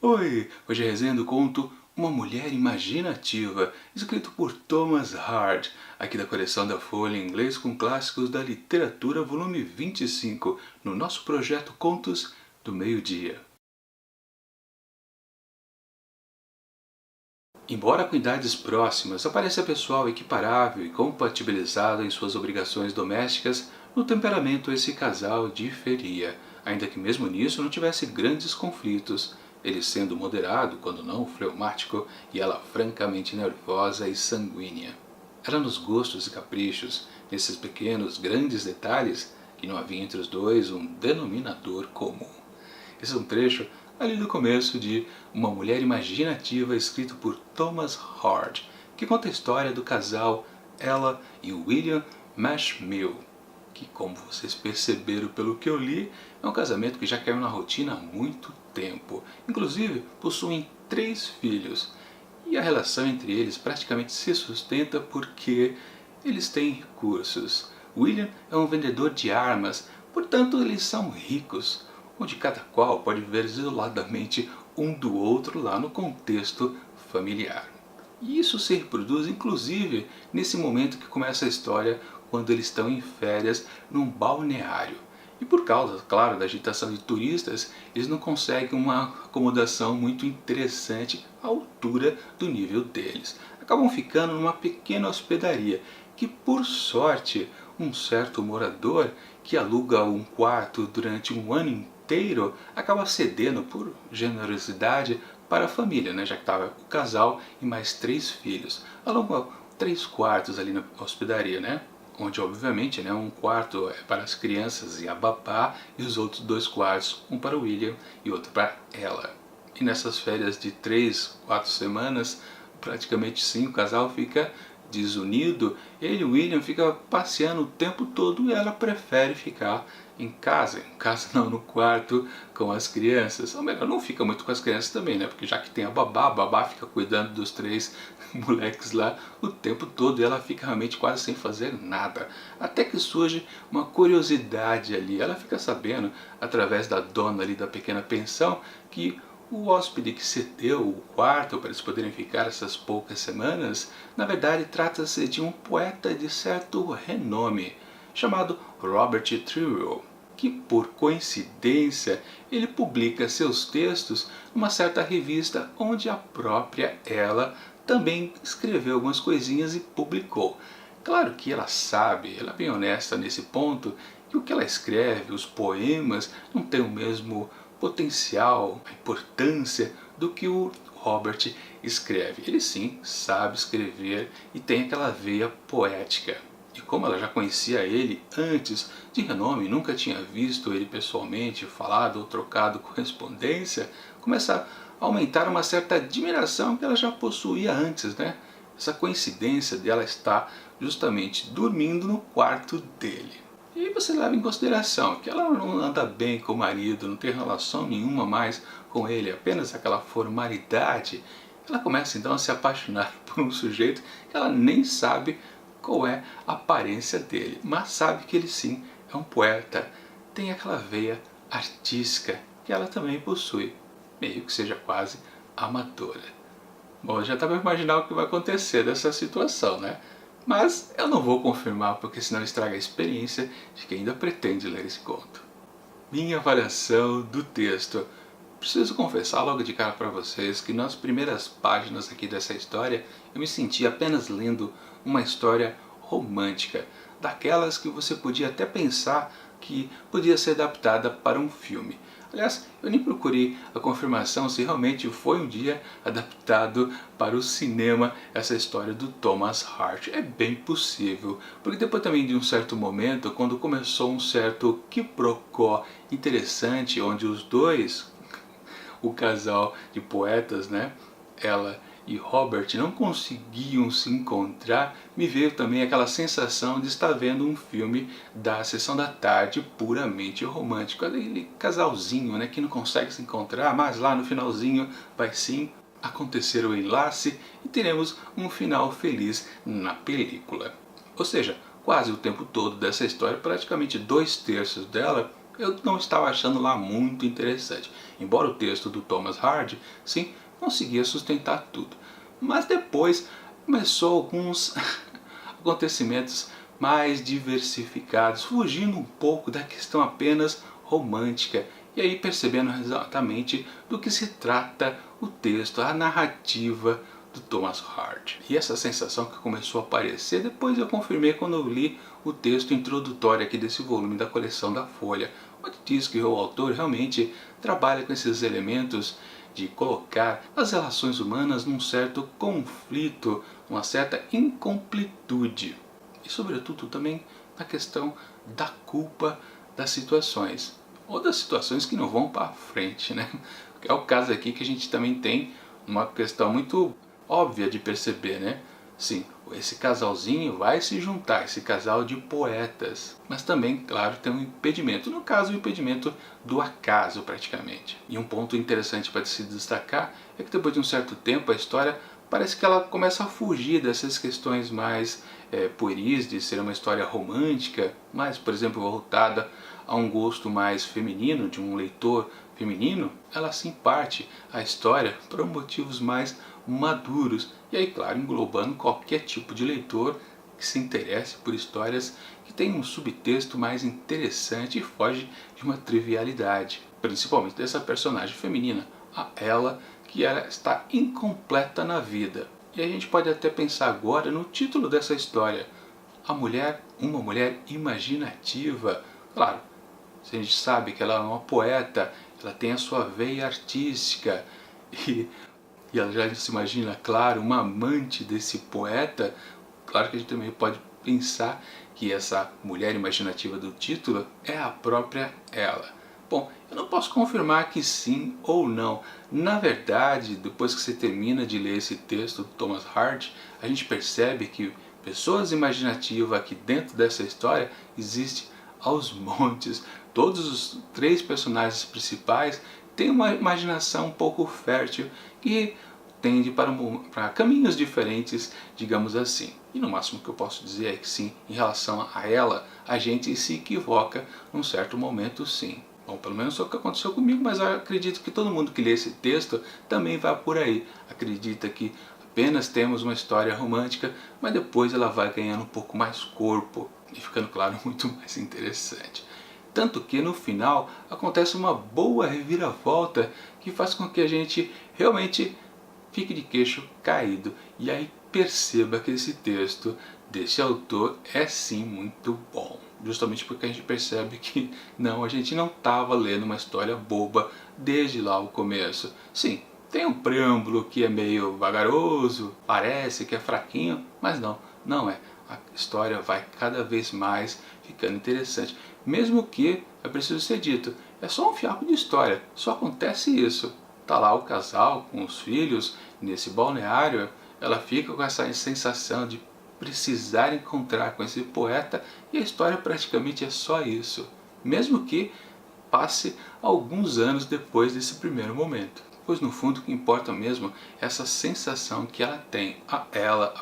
Oi! Hoje é resenha do conto Uma Mulher Imaginativa, escrito por Thomas Hart, aqui da coleção da Folha em Inglês com Clássicos da Literatura, volume 25, no nosso projeto Contos do Meio-Dia. Embora com idades próximas, apareça pessoal equiparável e compatibilizado em suas obrigações domésticas, no temperamento esse casal diferia, ainda que mesmo nisso não tivesse grandes conflitos, ele sendo moderado, quando não fleumático, e ela francamente nervosa e sanguínea. Era nos gostos e caprichos, nesses pequenos, grandes detalhes, que não havia entre os dois um denominador comum. Esse é um trecho ali do começo de Uma Mulher Imaginativa, escrito por Thomas Hart, que conta a história do casal Ella e William Marshmill, que, como vocês perceberam pelo que eu li, é um casamento que já caiu na rotina há muito tempo. Inclusive, possuem 3 filhos. E a relação entre eles praticamente se sustenta porque eles têm recursos. William é um vendedor de armas, portanto eles são ricos, onde cada qual pode viver isoladamente um do outro lá no contexto familiar. E isso se reproduz inclusive nesse momento que começa a história, quando eles estão em férias num balneário. E por causa, claro, da agitação de turistas, eles não conseguem uma acomodação muito interessante à altura do nível deles. Acabam ficando numa pequena hospedaria, que por sorte, um certo morador que aluga um quarto durante um ano inteiro, acaba cedendo por generosidade para a família, já que estava o casal e mais 3 filhos. Alugam 3 quartos ali na hospedaria, onde obviamente um quarto é para as crianças e a babá, e os outros 2 quartos, um para o William e outro para ela. E nessas férias de 3, 4 semanas, praticamente sim, o casal fica desunido. Ele, o William, fica passeando o tempo todo e ela prefere ficar em casa não, no quarto com as crianças. Ou melhor, não fica muito com as crianças também, porque já que tem a babá fica cuidando dos 3 moleques lá o tempo todo e ela fica realmente quase sem fazer nada. Até que surge uma curiosidade ali. Ela fica sabendo, através da dona ali da pequena pensão, que o hóspede que cedeu o quarto para eles poderem ficar essas poucas semanas, na verdade trata-se de um poeta de certo renome, chamado Robert Trewell, que por coincidência ele publica seus textos numa certa revista onde a própria ela também escreveu algumas coisinhas e publicou. Claro que ela sabe, ela é bem honesta nesse ponto, que o que ela escreve, os poemas, não tem o mesmo potencial, a importância do que o Robert escreve. Ele sim sabe escrever e tem aquela veia poética. E como ela já conhecia ele antes de renome, nunca tinha visto ele pessoalmente, falado ou trocado correspondência, começa a aumentar uma certa admiração que ela já possuía antes, Essa coincidência dela estar justamente dormindo no quarto dele. E você leva em consideração que ela não anda bem com o marido, não tem relação nenhuma mais com ele, apenas aquela formalidade. Ela começa então a se apaixonar por um sujeito que ela nem sabe qual é a aparência dele, mas sabe que ele sim é um poeta, tem aquela veia artística que ela também possui, meio que seja quase amadora. Bom, já dá para imaginar o que vai acontecer dessa situação, Mas eu não vou confirmar porque senão estraga a experiência de quem ainda pretende ler esse conto. Minha avaliação do texto. Preciso confessar logo de cara para vocês que nas primeiras páginas aqui dessa história eu me senti apenas lendo uma história romântica, daquelas que você podia até pensar que podia ser adaptada para um filme. Aliás, eu nem procurei a confirmação se realmente foi um dia adaptado para o cinema essa história do Thomas Hart. É bem possível, porque depois também de um certo momento, quando começou um certo quiprocó interessante, onde os dois, o casal de poetas, ela e Robert, não conseguiam se encontrar, me veio também aquela sensação de estar vendo um filme da sessão da tarde puramente romântico. Aquele casalzinho que não consegue se encontrar, mas lá no finalzinho vai sim acontecer o enlace e teremos um final feliz na película. Ou seja, quase o tempo todo dessa história, praticamente 2/3 dela, eu não estava achando lá muito interessante. Embora o texto do Thomas Hardy, sim, conseguia sustentar tudo. Mas depois começou alguns acontecimentos mais diversificados, fugindo um pouco da questão apenas romântica, e aí percebendo exatamente do que se trata o texto, a narrativa do Thomas Hardy. E essa sensação que começou a aparecer, depois eu confirmei quando eu li o texto introdutório aqui desse volume da coleção da Folha, onde diz que o autor realmente trabalha com esses elementos de colocar as relações humanas num certo conflito, uma certa incompletude. E sobretudo também na questão da culpa das situações, ou das situações que não vão para frente, né? É o caso aqui que a gente também tem uma questão muito óbvia de perceber, né? Sim, esse casalzinho vai se juntar, esse casal de poetas. Mas também, claro, tem um impedimento. No caso, o impedimento do acaso, praticamente. E um ponto interessante para se destacar é que depois de um certo tempo a história parece que ela começa a fugir dessas questões mais pueris de ser uma história romântica, mas, por exemplo, voltada a um gosto mais feminino, de um leitor feminino. Ela sim parte a história por motivos mais maduros, e aí, claro, englobando qualquer tipo de leitor que se interesse por histórias que têm um subtexto mais interessante e foge de uma trivialidade, principalmente dessa personagem feminina, a ela, que ela está incompleta na vida. E a gente pode até pensar agora no título dessa história, a mulher, uma mulher imaginativa. Claro, a gente sabe que ela é uma poeta, ela tem a sua veia artística, e ela já se imagina, claro, uma amante desse poeta. Claro que a gente também pode pensar que essa mulher imaginativa do título é a própria ela. Bom, eu não posso confirmar que sim ou não. Na verdade, depois que você termina de ler esse texto do Thomas Hardy, a gente percebe que pessoas imaginativas aqui dentro dessa história existem aos montes. Todos os três personagens principais têm uma imaginação um pouco fértil que tende para caminhos diferentes, digamos assim. E no máximo que eu posso dizer é que sim, em relação a ela, a gente se equivoca num certo momento, sim. Bom, pelo menos foi o que aconteceu comigo, mas eu acredito que todo mundo que lê esse texto também vai por aí. Acredita que apenas temos uma história romântica, mas depois ela vai ganhando um pouco mais corpo e ficando, claro, muito mais interessante. Tanto que no final acontece uma boa reviravolta que faz com que a gente realmente fique de queixo caído. E aí perceba que esse texto desse autor é sim muito bom. Justamente porque a gente percebe que não, a gente não estava lendo uma história boba desde lá o começo. Sim, tem um preâmbulo que é meio vagaroso, parece que é fraquinho, mas não, não é. A história vai cada vez mais ficando interessante. Mesmo que, é preciso ser dito, é só um fiapo de história, só acontece isso. Tá lá o casal com os filhos nesse balneário, ela fica com essa sensação de precisar encontrar com esse poeta, e a história praticamente é só isso, mesmo que passe alguns anos depois desse primeiro momento. Pois no fundo o que importa mesmo é essa sensação que ela tem, a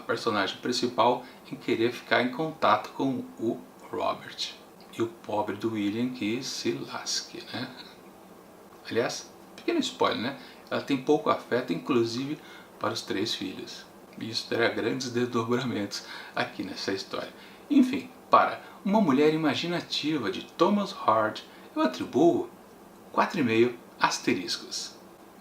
personagem principal, em querer ficar em contato com o Robert. E o pobre do William que se lasque, né? Aliás, pequeno spoiler, né? Ela tem pouco afeto, inclusive para os três filhos. E isso terá grandes desdobramentos aqui nessa história. Enfim, para Uma Mulher Imaginativa, de Thomas Hardy, eu atribuo 4,5 asteriscos.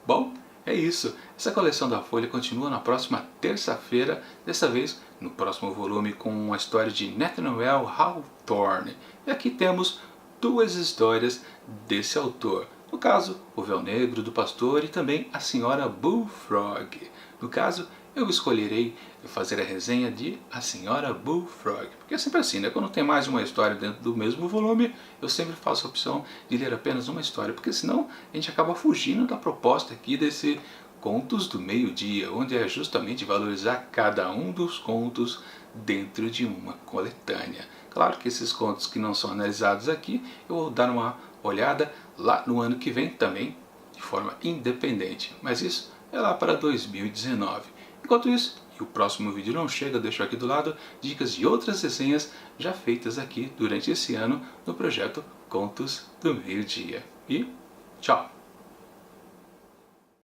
Bom, é isso. Essa coleção da Folha continua na próxima terça-feira, dessa vez no próximo volume com a história de Nathaniel Hawthorne. E aqui temos duas histórias desse autor. No caso, O Véu Negro do Pastor e também A Senhora Bullfrog. No caso, eu escolherei fazer a resenha de A Senhora Bullfrog. Porque é sempre assim, né? Quando tem mais uma história dentro do mesmo volume, eu sempre faço a opção de ler apenas uma história, porque senão a gente acaba fugindo da proposta aqui desse Contos do Meio-Dia, onde é justamente valorizar cada um dos contos dentro de uma coletânea. Claro que esses contos que não são analisados aqui, eu vou dar uma olhada lá no ano que vem também, de forma independente. Mas isso é lá para 2019. Enquanto isso, e o próximo vídeo não chega, eu deixo aqui do lado dicas de outras resenhas já feitas aqui durante esse ano no projeto Contos do Meio-Dia. E tchau!